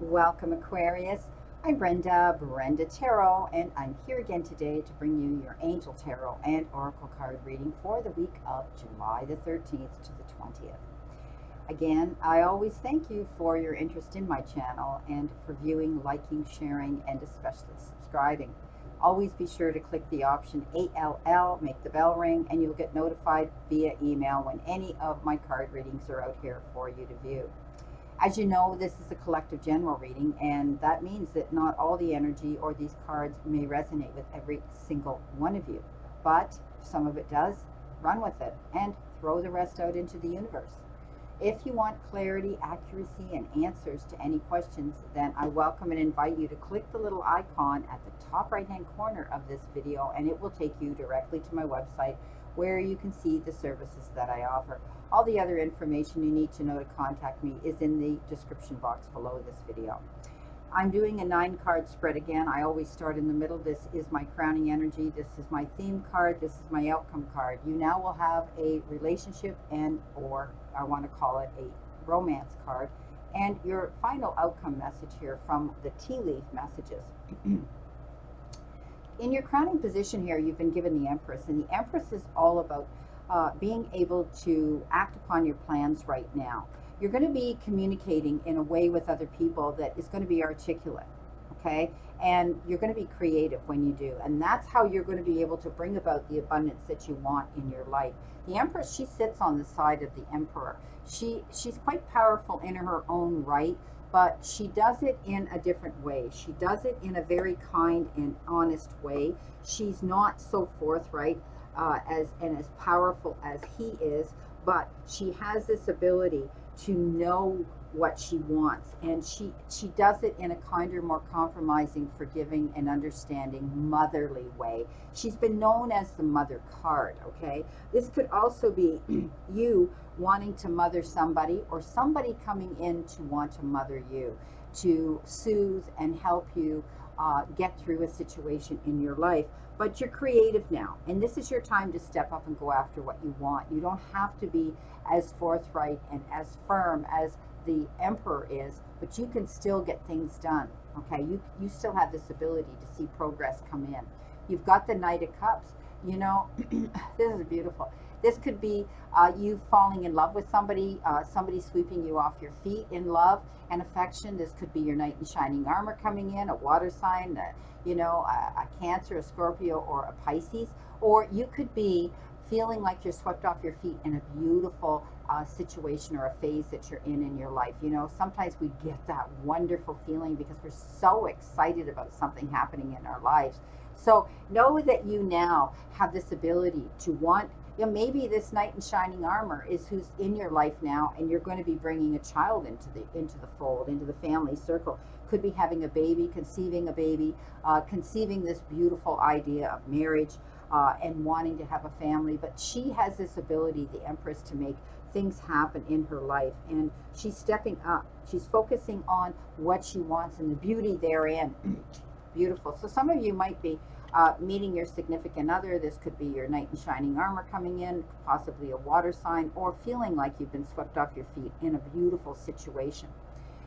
Welcome, Aquarius. I'm Brenda, Brenda Tarot, and I'm here again today to bring you your Angel Tarot and Oracle card reading for the week of July the 13th to the 20th. Again, I always thank you for your interest in my channel and for viewing, liking, sharing, and especially subscribing. Always be sure to click the option ALL, make the bell ring, and you'll get notified via email when any of my card readings are out here for you to view. As you know, this is a collective general reading, and that means that not all the energy or these cards may resonate with every single one of you. But if some of it does, run with it and throw the rest out into the universe. If you want clarity, accuracy, and answers to any questions, then I welcome and invite you to click the little icon at the top right-hand corner of this video, and it will take you directly to my website where you can see the services that I offer. All the other information you need to know to contact me is in the description box below this video. I'm doing a 9-card spread again. I always start in the middle. This is my crowning energy. This is my theme card. This is my outcome card. You now will have a relationship or I want to call it a romance card, and your final outcome message here from the tea leaf messages. In your crowning position here, you've been given the Empress, and the Empress is all about being able to act upon your plans right now. You're going to be communicating in a way with other people that is going to be articulate, okay? And you're going to be creative when you do. And that's how you're going to be able to bring about the abundance that you want in your life. The Empress, she sits on the side of the Emperor. She's quite powerful in her own right, but she does it in a different way. She does it in a very kind and honest way. She's not so forthright as powerful as he is, but she has this ability to know what she wants, and she does it in a kinder, more compromising, forgiving, and understanding, motherly way. She's been known as the mother card, okay? This could also be you wanting to mother somebody, or somebody coming in to want to mother you, to soothe and help you get through a situation in your life. But you're creative now, and this is your time to step up and go after what you want. You don't have to be as forthright and as firm as the Emperor is, but you can still get things done, okay? You still have this ability to see progress come in. You've got the Knight of Cups. You know, this is beautiful. This could be you falling in love with somebody, somebody sweeping you off your feet in love and affection. This could be your knight in shining armor coming in, a water sign, a Cancer, a Scorpio, or a Pisces. Or you could be feeling like you're swept off your feet in a beautiful situation or a phase that you're in your life. You know, sometimes we get that wonderful feeling because we're so excited about something happening in our lives. So know that you now have this ability to want, maybe this knight in shining armor is who's in your life now, and you're going to be bringing a child into the fold, into the family circle. Could be having a baby, conceiving a baby, conceiving this beautiful idea of marriage, and wanting to have a family. But she has this ability, the Empress, to make things happen in her life, and she's stepping up. She's focusing on what she wants and the beauty therein. Beautiful. So some of you might be meeting your significant other. This could be your knight in shining armor coming in, possibly a water sign, or feeling like you've been swept off your feet in a beautiful situation.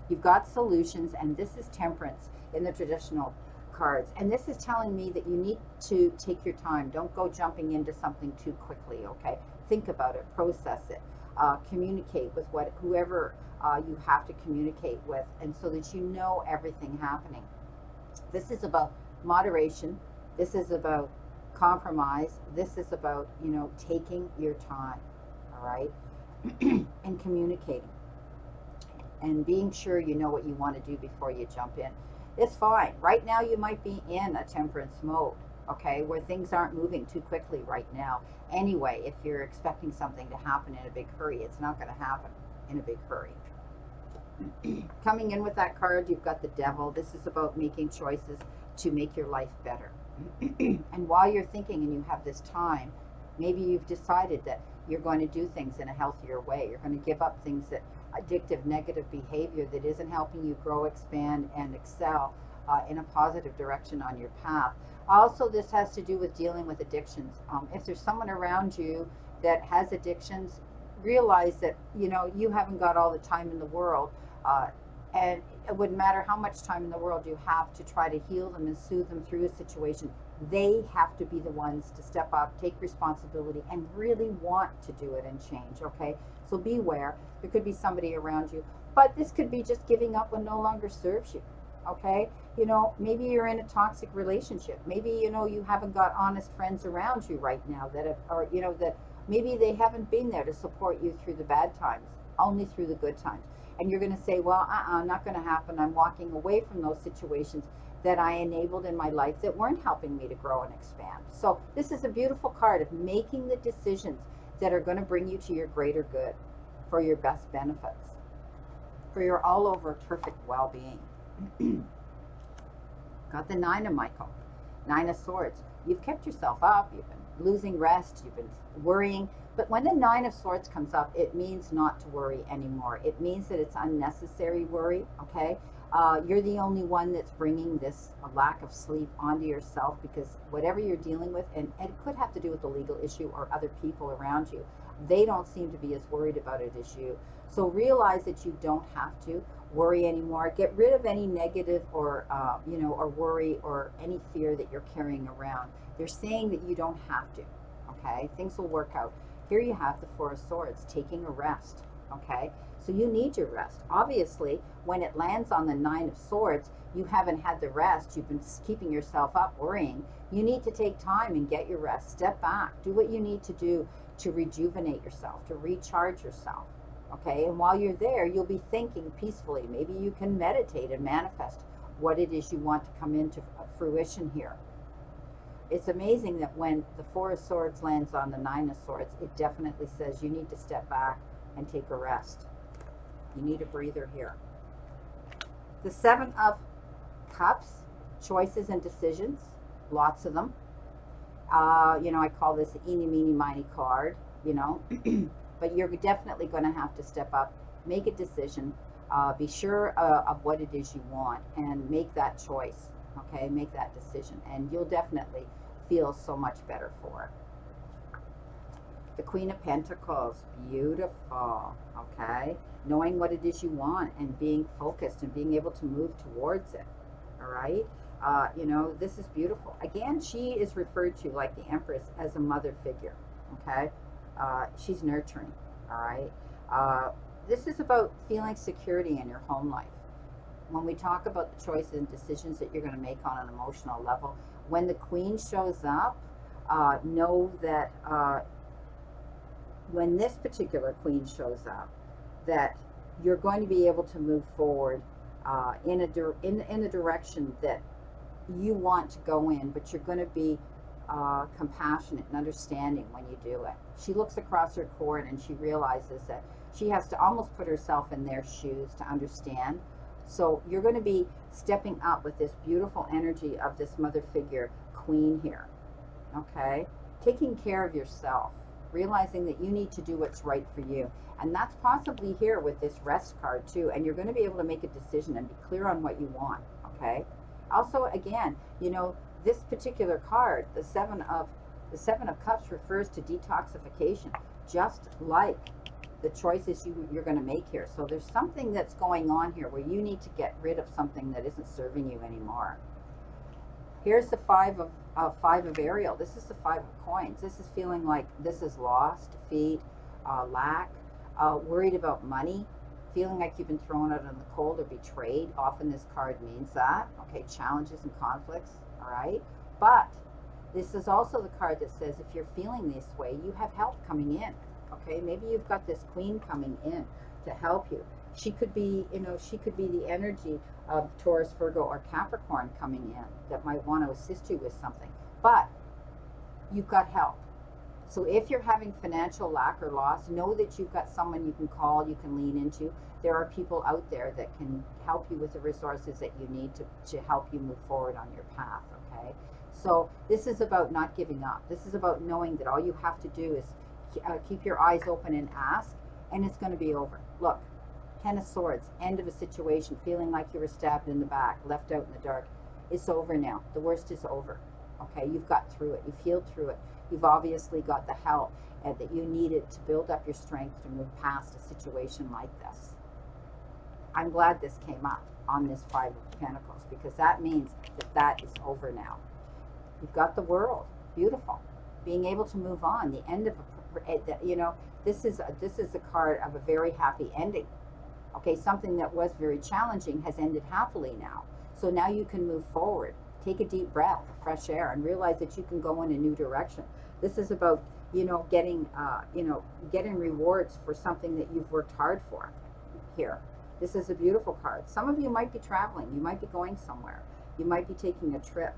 You've got solutions, and this is Temperance in the traditional cards, and this is telling me that you need to take your time. Don't go jumping into something too quickly, okay? Think about it, process it, communicate with whoever you have to communicate with, and so that you know everything happening. This is about moderation. This is about compromise. This is about, taking your time, all right? And communicating and being sure you know what you want to do before you jump in. It's fine. Right now you might be in a temperance mode, okay, where things aren't moving too quickly right now. Anyway, if you're expecting something to happen in a big hurry, it's not going to happen in a big hurry. Coming in with that card, you've got the Devil. This is about making choices to make your life better. And while you're thinking and you have this time, maybe you've decided that you're going to do things in a healthier way. You're going to give up things that addictive, negative behavior that isn't helping you grow, expand, and excel in a positive direction on your path. Also, this has to do with dealing with addictions. If there's someone around you that has addictions, realize that you haven't got all the time in the world, and it wouldn't matter how much time in the world you have to try to heal them and soothe them through a situation. They have to be the ones to step up, take responsibility, and really want to do it and change, okay? So beware. There could be somebody around you, but this could be just giving up what no longer serves you, okay? You know, maybe you're in a toxic relationship. Maybe, you know, you haven't got honest friends around you right now that have, or, you know, that maybe they haven't been there to support you through the bad times, only through the good times. And you're going to say, well, not going to happen. I'm walking away from those situations that I enabled in my life that weren't helping me to grow and expand. So this is a beautiful card of making the decisions that are going to bring you to your greater good, for your best benefits, for your all over perfect well-being. Got the Nine of Michael, Nine of Swords. You've kept yourself up, you've been losing rest, you've been worrying, but when the Nine of Swords comes up, it means not to worry anymore. It means that it's unnecessary worry, okay? You're the only one that's bringing this lack of sleep onto yourself, because whatever you're dealing with, and it could have to do with a legal issue or other people around you, they don't seem to be as worried about it as you. So realize that you don't have to worry anymore. Get rid of any negative or, you know, or worry or any fear that you're carrying around. They're saying that you don't have to, okay? Things will work out. Here you have the Four of Swords, taking a rest, okay? So you need your rest. Obviously, when it lands on the Nine of Swords, you haven't had the rest. You've been keeping yourself up, worrying. You need to take time and get your rest. Step back. Do what you need to do to rejuvenate yourself, to recharge yourself, okay? And while you're there, you'll be thinking peacefully. Maybe you can meditate and manifest what it is you want to come into fruition here. It's amazing that when the Four of Swords lands on the Nine of Swords, it definitely says you need to step back and take a rest. You need a breather here. The Seven of Cups, choices and decisions, lots of them. You know, I call this the eeny, meeny, miny card, you know, but you're definitely going to have to step up, make a decision, be sure of what it is you want, and make that choice, okay? Make that decision, and you'll definitely feel so much better for it. The Queen of Pentacles, beautiful, okay? Knowing what it is you want and being focused and being able to move towards it, all right? You know, this is beautiful. Again, she is referred to, like the Empress, as a mother figure, okay? She's nurturing, all right? This is about feeling security in your home life. When we talk about the choices and decisions that you're going to make on an emotional level, when the Queen shows up, know that when this particular Queen shows up, that you're going to be able to move forward in a direction that you want to go in, but you're going to be compassionate and understanding when you do it. She looks across her court and she realizes that she has to almost put herself in their shoes to understand. So you're going to be stepping up with this beautiful energy of this mother figure Queen here, okay? Taking care of yourself, realizing that you need to do what's right for you. And that's possibly here with this rest card too. And you're going to be able to make a decision and be clear on what you want, okay? Also, again, you know, this particular card, the Seven of Cups, refers to detoxification, just like the choices you're going to make here. So there's something that's going on here where you need to get rid of something that isn't serving you anymore. Here's the Five of Ariel. This is the Five of Coins. This is feeling like this is lost, defeat, lack, worried about money, feeling like you've been thrown out in the cold or betrayed. Often this card means that, okay? Challenges and conflicts, all right? But this is also the card that says if you're feeling this way, you have help coming in, okay? Maybe you've got this Queen coming in to help you. She could be, you know, she could be the energy of Taurus, Virgo, or Capricorn coming in that might want to assist you with something. But you've got help. So if you're having financial lack or loss, know that you've got someone you can call, you can lean into. There are people out there that can help you with the resources that you need to help you move forward on your path, okay? So this is about not giving up. This is about knowing that all you have to do is keep your eyes open and ask, and it's going to be over. Look, Ten of Swords, end of a situation, feeling like you were stabbed in the back, left out in the dark. It's over now. The worst is over, okay? You've got through it. You've healed through it. You've obviously got the help that you needed to build up your strength to move past a situation like this. I'm glad this came up. on this Five of Pentacles, because that means that that is over now. You've got the World, beautiful, being able to move on, the end of a, you know, this is a card of a very happy ending. Okay, something that was very challenging has ended happily now. So now you can move forward. Take a deep breath, fresh air, and realize that you can go in a new direction. This is about, you know, getting rewards for something that you've worked hard for here. This is a beautiful card. Some of you might be traveling. You might be going somewhere. You might be taking a trip.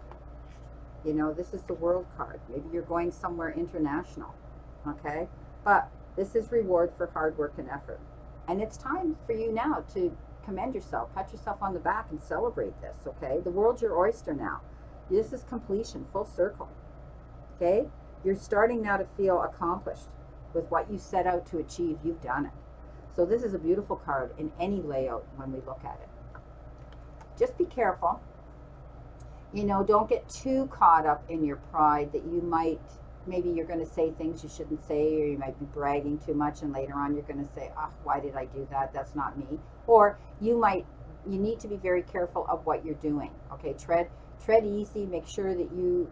You know, this is the World card. Maybe you're going somewhere international. Okay? But this is reward for hard work and effort. And it's time for you now to commend yourself, pat yourself on the back, and celebrate this. Okay? The world's your oyster now. This is completion, full circle. Okay? You're starting now to feel accomplished with what you set out to achieve. You've done it. So this is a beautiful card in any layout when we look at it. Just be careful. You know, don't get too caught up in your pride that you might, maybe you're going to say things you shouldn't say, or you might be bragging too much, and later on you're going to say, oh, why did I do that? That's not me. Or you need to be very careful of what you're doing. Okay, tread easy. Make sure that you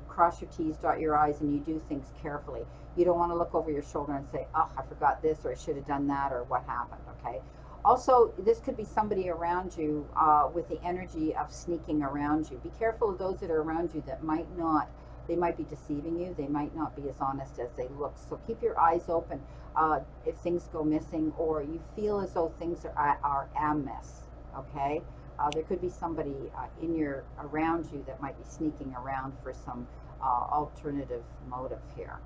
cross your T's, dot your I's, and you do things carefully. You don't want to look over your shoulder and say, oh, I forgot this, or I should have done that, or what happened. Okay. Also, this could be somebody around you with the energy of sneaking around you. Be careful of those that are around you that they might be deceiving you. They might not be as honest as they look. So keep your eyes open if things go missing, or you feel as though things are amiss. Okay. There could be somebody around you that might be sneaking around for some alternative motive here.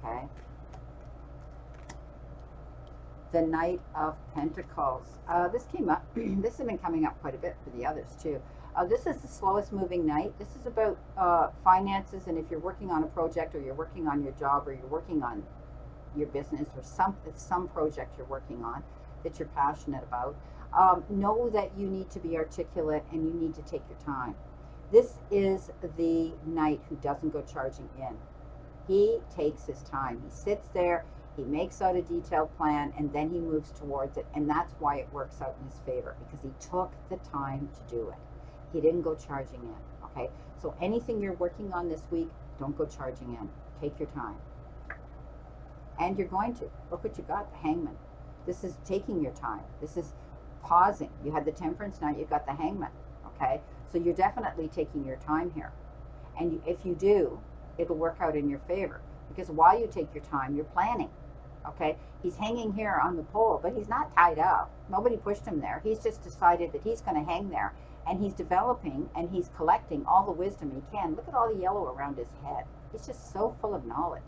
Okay. The Knight of Pentacles. This came up. This has been coming up quite a bit for the others too. This is the slowest moving knight. This is about finances, and if you're working on a project, or you're working on your job, or you're working on your business, or some project you're working on that you're passionate about, know that you need to be articulate and you need to take your time. This is the knight who doesn't go charging in. He takes his time. He sits there, he makes out a detailed plan, and then he moves towards it. And that's why it works out in his favor, because he took the time to do it. He didn't go charging in. Okay? So anything you're working on this week, don't go charging in. Take your time. And you're going to. Look what you got, the Hangman. This is taking your time. This is pausing. You had the Temperance, now you've got the Hangman. Okay? So you're definitely taking your time here. And if you do, it'll work out in your favor, because while you take your time, you're planning. Okay, he's hanging here on the pole, but he's not tied up. Nobody pushed him there. He's just decided that he's going to hang there, and he's developing and he's collecting all the wisdom he can. Look at all the yellow around his head. He's just so full of knowledge.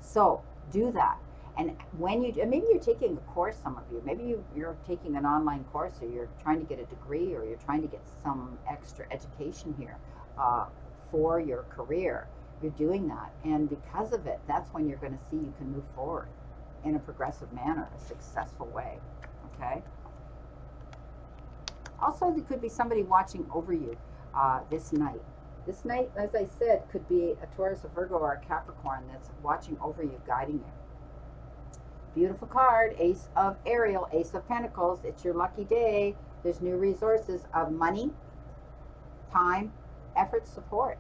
So do that. And when maybe you're taking a course, some of you, maybe you're taking an online course, or you're trying to get a degree, or you're trying to get some extra education here for your career. You're doing that, and because of it, that's when you're going to see you can move forward in a progressive manner, a successful way. Okay. Also, there could be somebody watching over you this night. This night, as I said, could be a Taurus, a Virgo, or a Capricorn that's watching over you, guiding you. Beautiful card, Ace of Ariel, Ace of Pentacles. It's your lucky day. There's new resources of money, time, effort, support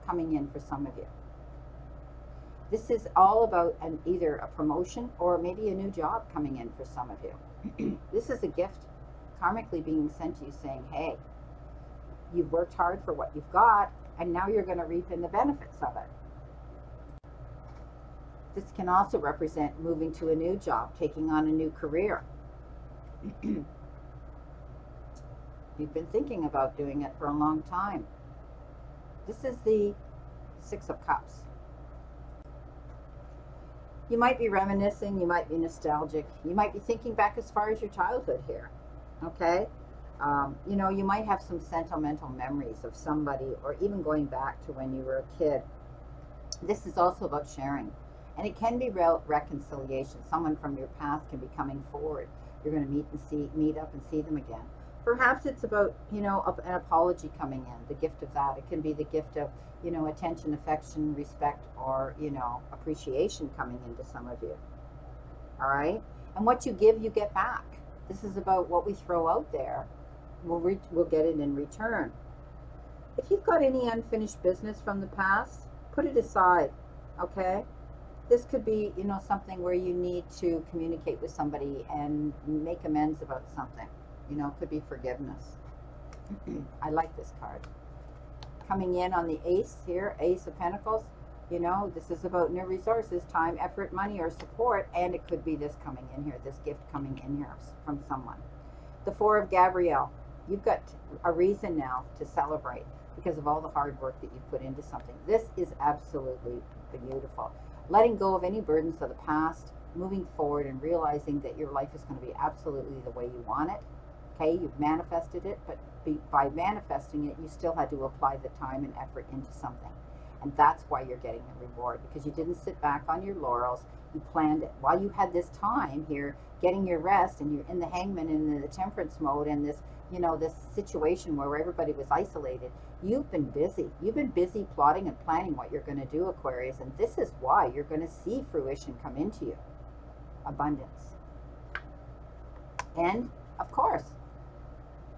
coming in for some of you. This is all about either a promotion or maybe a new job coming in for some of you. This is a gift karmically being sent to you saying, hey, you've worked hard for what you've got, and now you're going to reap in the benefits of it. This can also represent moving to a new job, taking on a new career. You've been thinking about doing it for a long time. This is the Six of Cups. You might be reminiscing, you might be nostalgic, you might be thinking back as far as your childhood here. Okay? You know, you might have some sentimental memories of somebody, or even going back to when you were a kid. This is also about sharing. And it can be reconciliation. Someone from your past can be coming forward. You're going to meet up and see them again. Perhaps it's about, you know, an apology coming in, the gift of that. It can be the gift of, you know, attention, affection, respect, or, you know, appreciation coming into some of you. All right? And what you give, you get back. This is about what we throw out there. we'll get it in return. If you've got any unfinished business from the past, put it aside, okay? This could be, you know, something where you need to communicate with somebody and make amends about something. You know, it could be forgiveness. I like this card. Coming in on the Ace here, Ace of Pentacles. You know, this is about new resources, time, effort, money, or support. And it could be this coming in here, this gift coming in here from someone. The Four of Gabrielle. You've got a reason now to celebrate because of all the hard work that you put into something. This is absolutely beautiful. Letting go of any burdens of the past, moving forward and realizing that your life is going to be absolutely the way you want it. Okay, you've manifested it, but by manifesting it, you still had to apply the time and effort into something. And that's why you're getting the reward, because you didn't sit back on your laurels. You planned it while you had this time here, getting your rest, and you're in the Hangman and in the Temperance mode, and this, you know, this situation where everybody was isolated. You've been busy. You've been busy plotting and planning what you're going to do, Aquarius, and this is why you're going to see fruition come into you. Abundance. And, of course,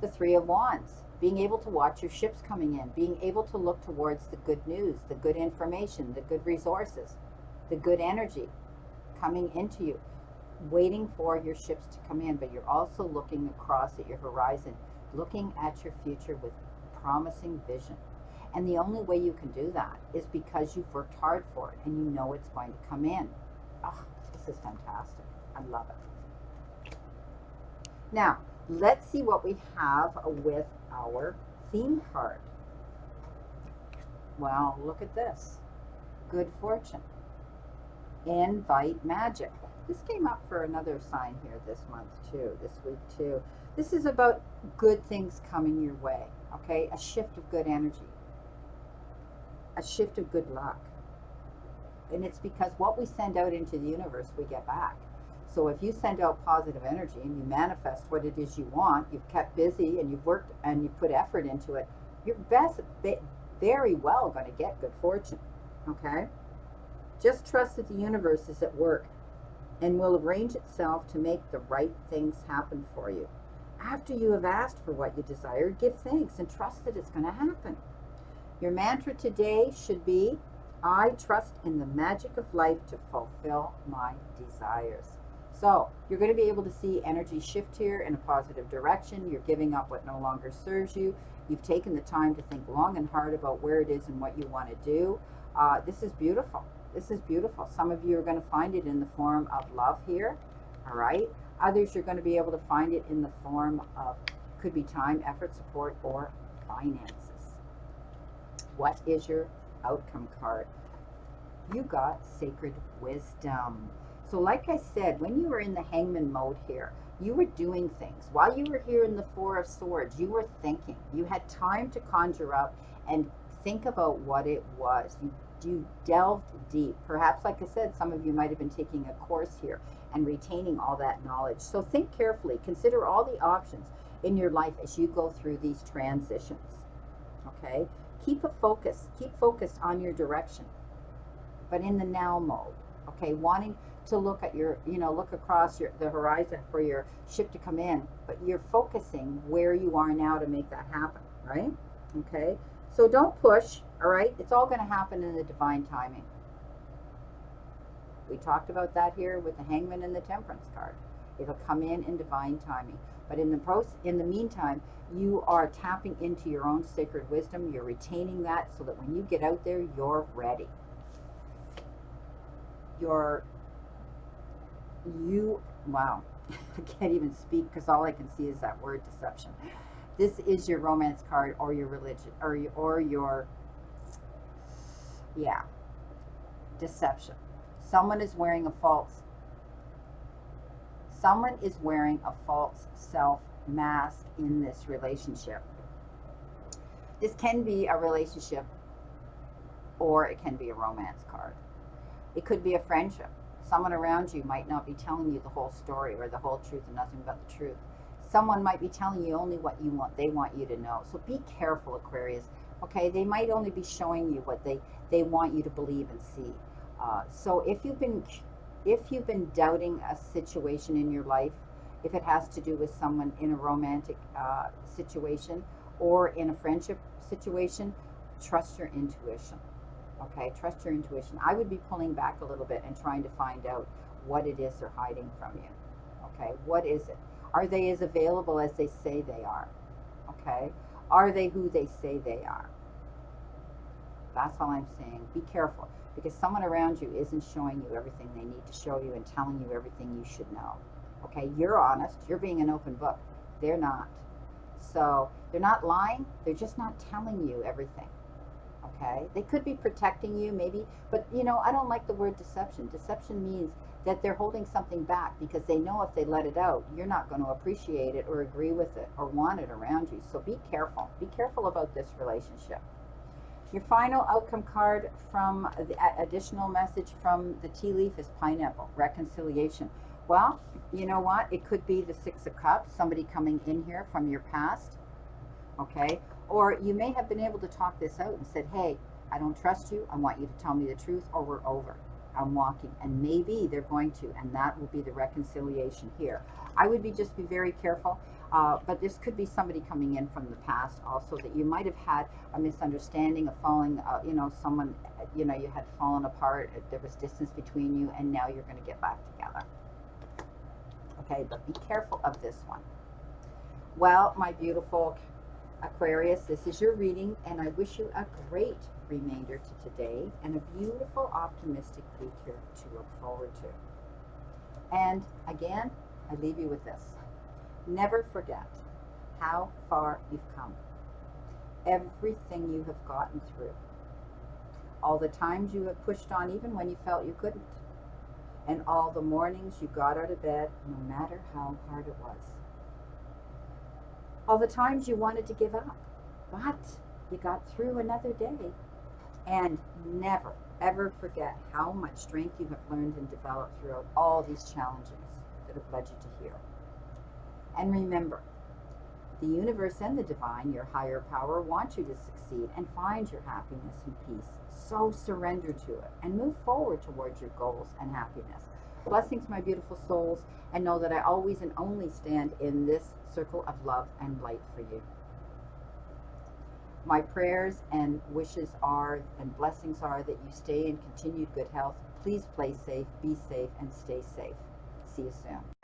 the Three of Wands. Being able to watch your ships coming in, being able to look towards the good news, the good information, the good resources, the good energy coming into you, waiting for your ships to come in, but you're also looking across at your horizon, looking at your future with promising vision. And the only way you can do that is because you've worked hard for it and you know it's going to come in. Oh, this is fantastic. I love it. Now, let's see what we have with our theme card. Well, look at this. Good fortune. Invite magic. This came up for another sign here this month too, this week too. This is about good things coming your way, okay? A shift of good energy. A shift of good luck. And it's because what we send out into the universe, we get back. So if you send out positive energy and you manifest what it is you want, you've kept busy and you've worked and you've put effort into it, you're very well going to get good fortune, okay? Just trust that the universe is at work and will arrange itself to make the right things happen for you. After you have asked for what you desire, give thanks and trust that it's going to happen. Your mantra today should be, I trust in the magic of life to fulfill my desires. So you're going to be able to see energy shift here in a positive direction. You're giving up what no longer serves you. You've taken the time to think long and hard about where it is and what you want to do. This is beautiful. This is beautiful. Some of you are going to find it in the form of love here. All right. Others, you're going to be able to find it in the form of, could be time, effort, support, or finances. What is your outcome card? You got sacred wisdom. So like I said, when you were in the Hangman mode here, you were doing things. While you were here in the Four of Swords, you were thinking. You had time to conjure up and think about what it was. You delved deep. Perhaps, like I said, some of you might have been taking a course here and retaining all that knowledge. So think carefully. Consider all the options in your life as you go through these transitions. Okay? Keep a focus. Keep focused on your direction, but in the now mode. Okay? Wanting to look at your, look across the horizon for your ship to come in, but you're focusing where you are now to make that happen, right? Okay? So don't push, all right? It's all going to happen in the divine timing. We talked about that here with the Hangman and the Temperance card. It'll come in divine timing. But in the meantime, you are tapping into your own sacred wisdom. You're retaining that so that when you get out there, you're ready. Wow, I can't even speak because all I can see is that word deception. This is your romance card or your religion or your deception. Someone is wearing a false self mask in this relationship. This can be a relationship or it can be a romance card. It could be a friendship. Someone around you might not be telling you the whole story or the whole truth and nothing but the truth. Someone might be telling you only what they want you to know. So be careful, Aquarius. Okay, they might only be showing you what they want you to believe and see. So if you've been doubting a situation in your life, if it has to do with someone in a romantic situation or in a friendship situation, trust your intuition. Okay, trust your intuition. I would be pulling back a little bit and trying to find out what it is they're hiding from you. Okay, what is it? Are they as available as they say they are? Okay, are they who they say they are? That's all I'm saying. Be careful, because someone around you isn't showing you everything they need to show you and telling you everything you should know. Okay, you're honest. You're being an open book. They're not. So they're not lying. They're just not telling you everything. Okay, they could be protecting you maybe, but you know, I don't like the word deception. Deception means that they're holding something back because they know if they let it out, you're not going to appreciate it or agree with it or want it around you. So be careful. Be careful about this relationship. Your final outcome card from the additional message from the tea leaf is pineapple, reconciliation. Well, you know what? It could be the Six of Cups, somebody coming in here from your past, okay? Or you may have been able to talk this out and said, hey, I don't trust you. I want you to tell me the truth, or we're over. I'm walking. And maybe they're going to, and that will be the reconciliation here. I would just be very careful. But this could be somebody coming in from the past also, that you might have had a misunderstanding of falling, you know, someone, you know, you had fallen apart, there was distance between you, and now you're going to get back together. Okay, but be careful of this one. Well, my beautiful Aquarius, this is your reading, and I wish you a great remainder to today and a beautiful, optimistic week here to look forward to. And again, I leave you with this. Never forget how far you've come, everything you have gotten through, all the times you have pushed on even when you felt you couldn't, and all the mornings you got out of bed no matter how hard it was, all the times you wanted to give up, but you got through another day. And never, ever forget how much strength you have learned and developed throughout all these challenges that have led you to here. And remember, the universe and the divine, your higher power, want you to succeed and find your happiness and peace. So surrender to it and move forward towards your goals and happiness. Blessings, my beautiful souls, and know that I always and only stand in this circle of love and light for you. My prayers and wishes are, and blessings are, that you stay in continued good health. Please play safe, be safe, and stay safe. See you soon.